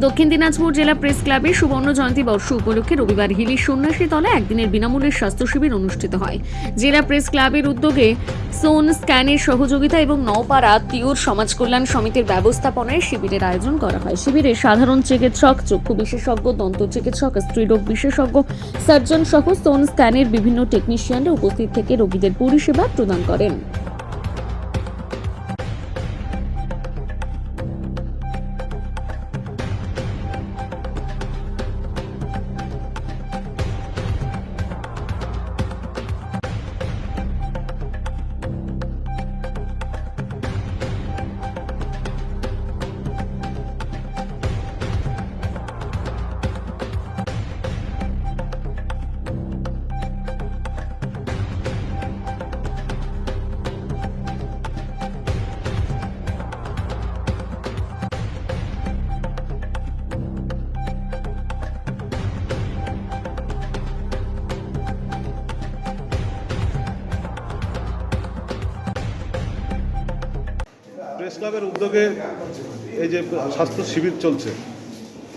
দক্ষিণ দিনাজপুর জেলা প্রেস ক্লাবে সুবর্ণ জয়ন্তী বর্ষ উপলক্ষে রবিবার হিলি সন্ন্যাসী তলা একদিনের বিনামূল্যের স্বাস্থ্য শিবির অনুষ্ঠিত হয়। জেলা প্রেস ক্লাবের উদ্যোগে সোন স্ক্যানের সহযোগিতা এবং নওপাড়া তিউর সমাজ কল্যাণ সমিতির ব্যবস্থাপনায় শিবিরের আয়োজন করা হয়। শিবিরে সাধারণ চিকিৎসক, চক্ষু বিশেষজ্ঞ, দন্ত চিকিৎসক, স্ত্রীরোগ বিশেষজ্ঞ, সার্জন সহ সোন স্ক্যানের বিভিন্ন টেকনিশিয়ানরা উপস্থিত থেকে রোগীদের পরিষেবা প্রদান করেন। প্রেস ক্লাবের উদ্যোগে এই যে স্বাস্থ্য শিবির চলছে,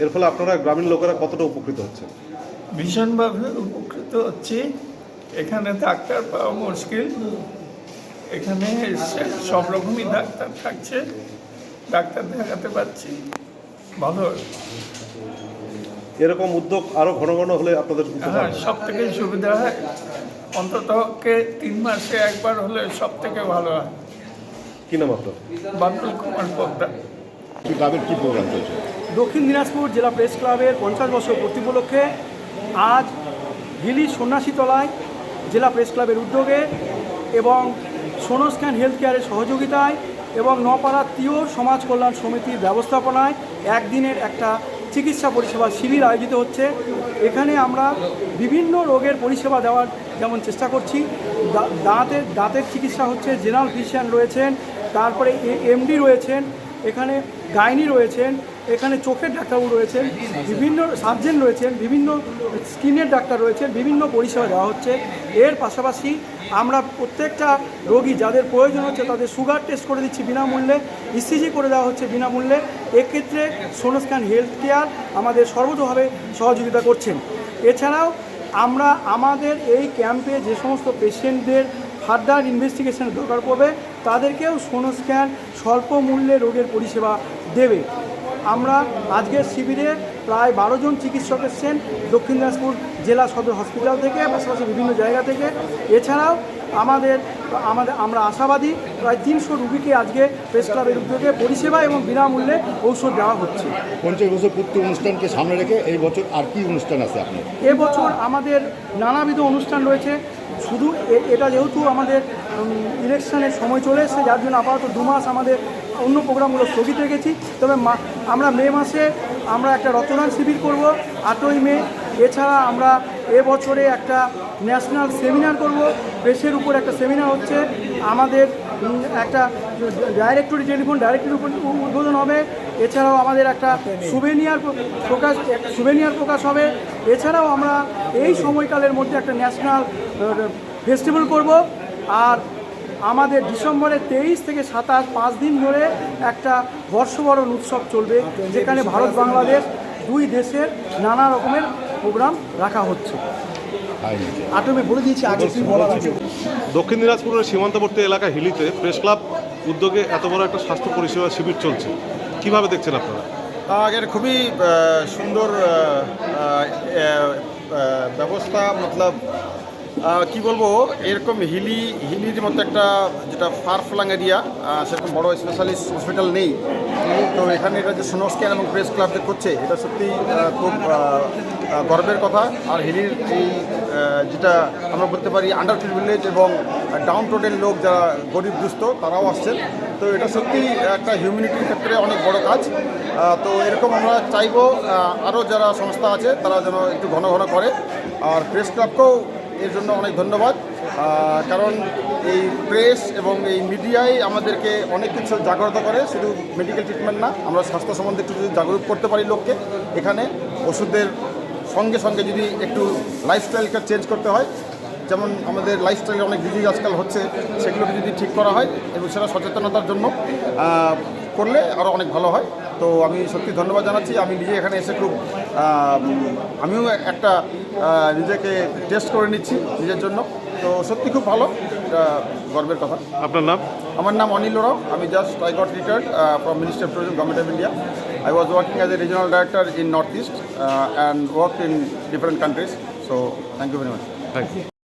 এর ফলে আপনারা গ্রামীণ লোকেরা কতটা উপকৃত হচ্ছে? ভীষণভাবে উপকৃত হচ্ছি। এখানে ডাক্তার পাওয়া মুশকিল, এখানে সব রকমই ডাক্তার থাকছে, ডাক্তার দেখাতে পারছি, ভালো। এরকম উদ্যোগ আরো ঘন ঘন হলে আপনাদের হ্যাঁ, সব থেকে সুবিধা হয়। অন্তত 3 মাসে একবার হলে সব থেকে ভালো হয়। কি নাম আপনার? বাবুল কুমার পোদ্দার। ক্লাবের কি প্রোগ্রাম চলছে? দক্ষিণ দিনাজপুর জেলা প্রেস ক্লাবের 50 বছর পূর্তি উপলক্ষে আজ হিলি সন্ন্যাসীতলায় জেলা প্রেস ক্লাবের উদ্যোগে এবং সোনোস্ক্যান হেলথ কেয়ারের সহযোগিতায় এবং নপাড়া তিওর সমাজ কল্যাণ সমিতির ব্যবস্থাপনায় একদিনের একটা চিকিৎসা পরিষেবা শিবির আয়োজিত হচ্ছে। এখানে আমরা বিভিন্ন রোগের পরিষেবা দেওয়ার যেমন চেষ্টা করছি। দাঁতের চিকিৎসা হচ্ছে, জেনারেল ফিজিশিয়ান রয়েছেন, তারপরে এমডি রয়েছেন, এখানে গাইনি রয়েছেন, এখানে চোখের ডাক্তারবাবু রয়েছেন, বিভিন্ন সার্জেন রয়েছেন, বিভিন্ন স্কিনের ডাক্তার রয়েছেন, বিভিন্ন পরিষেবা দেওয়া হচ্ছে। এর পাশাপাশি আমরা প্রত্যেকটা রোগী যাদের প্রয়োজন হচ্ছে তাদের সুগার টেস্ট করে দিচ্ছি বিনামূল্যে, ইসিজি করে দেওয়া হচ্ছে বিনামূল্যে। এক্ষেত্রে সোনোস্ক্যান হেলথ কেয়ার আমাদের সর্বতোভাবে সহযোগিতা করছেন। এছাড়াও আমরা আমাদের এই ক্যাম্পে যে সমস্ত পেশেন্টদের ফার্দার ইনভেস্টিগেশন দরকার পড়বে তাদেরকেও সোনোস্ক্যান স্বল্প মূল্যে রোগের পরিষেবা দেবে। আমরা আজকের শিবিরে প্রায় 12 জন চিকিৎসক এসেছেন দক্ষিণ দিনাজপুর জেলা সদর হসপিটাল থেকে, পাশাপাশি বিভিন্ন জায়গা থেকে। এছাড়াও আমরা আশাবাদী প্রায় 300 রুগীকে আজকে প্রেস ক্লাবের উদ্যোগে পরিষেবা এবং বিনামূল্যে ঔষধ দেওয়া হচ্ছে। 50 বছর পূর্তি অনুষ্ঠানকে সামনে রেখে এই বছর আর কি অনুষ্ঠান আছে আপনার? এবছর আমাদের নানাবিধ অনুষ্ঠান রয়েছে। শুধু এটা যেহেতু আমাদের ইলেকশনের সময় চলে এসেছে, যার জন্য আপাতত 2 মাস আমাদের অন্য প্রোগ্রামগুলো স্থগিত রেখেছি। তবে আমরা মে মাসে আমরা একটা রক্তদান শিবির করব 8ই মে। এছাড়া আমরা এবছরে একটা ন্যাশনাল সেমিনার করব, প্রেসের উপর একটা সেমিনার হচ্ছে। আমাদের একটা টেলিফোন ডাইরেক্টরি উদ্বোধন হবে। এছাড়াও আমাদের একটা সুভেনিয়ার প্রকাশ হবে। এছাড়াও আমরা এই সময়কালের মধ্যে একটা ন্যাশনাল ফেস্টিভ্যাল করব। আর আমাদের ডিসেম্বরের 23 থেকে 27 5 দিন ধরে একটা বর্ষবরণ উৎসব চলবে, যেখানে ভারত বাংলাদেশ 2 দেশের নানা রকমের প্রোগ্রাম রাখা হচ্ছে। আটমে বলে দিয়েছি আগে কি বলা আছে। দক্ষিণ দিনাজপুরের সীমান্তবর্তী এলাকা হিলিতে প্রেস ক্লাব উদ্যোগে এত বড় একটা স্বাস্থ্য পরিষেবা শিবির চলছে, কিভাবে দেখছেন আপনারা? আগের খুবই সুন্দর ব্যবস্থা, মতলব কি বলবো, এরকম হিলির মতো একটা যেটা ফার ফ্লাং এরিয়া, সেরকম বড় স্পেশালিস্ট হসপিটাল নেই। তো এখানে এটা যে সোনোস্ক্যান এবং প্রেস ক্লাব যে করছে, এটা সত্যি খুব গর্বের কথা। আর হিলির এই যেটা আমরা বলতে পারি আন্ডার প্রিভিলেজ এবং ডাউন টোডেন লোক যারা গরিব দুস্থ তারাও আসছেন। তো এটা সত্যি একটা হিউম্যানিটির ক্ষেত্রে অনেক বড় কাজ। তো এরকম আমরা চাইবো আরও যারা সংস্থা আছে তারা যেন একটু ঘন ঘন করে। আর প্রেস ক্লাবকেও এর জন্য অনেক ধন্যবাদ, কারণ এই প্রেস এবং এই মিডিয়ায় আমাদেরকে অনেক কিছু জাগ্রত করে, শুধু মেডিকেল ট্রিটমেন্ট না। আমরা স্বাস্থ্য সম্বন্ধে একটু যদি জাগরুক করতে পারি লোককে, এখানে ওষুধের সঙ্গে সঙ্গে যদি একটু লাইফস্টাইলকে চেঞ্জ করতে হয়, যেমন আমাদের লাইফস্টাইলে অনেক ডিজিজ আজকাল হচ্ছে, সেগুলোকে যদি ঠিক করা হয় এবং সেটা সচেতনতার জন্য করলে আরও অনেক ভালো হয়। তো আমি সত্যি ধন্যবাদ জানাচ্ছি। আমি নিজে এখানে এসে খুব আমিও একটা নিজেকে টেস্ট করে নিচ্ছি নিজের জন্য। তো সত্যি খুব ভালো, এটা গর্বের কথা। আপনার নাম? আমার নাম অনিল ওরাও। আমি just I got retired from ministry of tourism, government of India. I was working as a regional director in Northeast and worked in different countries. So thank you very much. Thank you.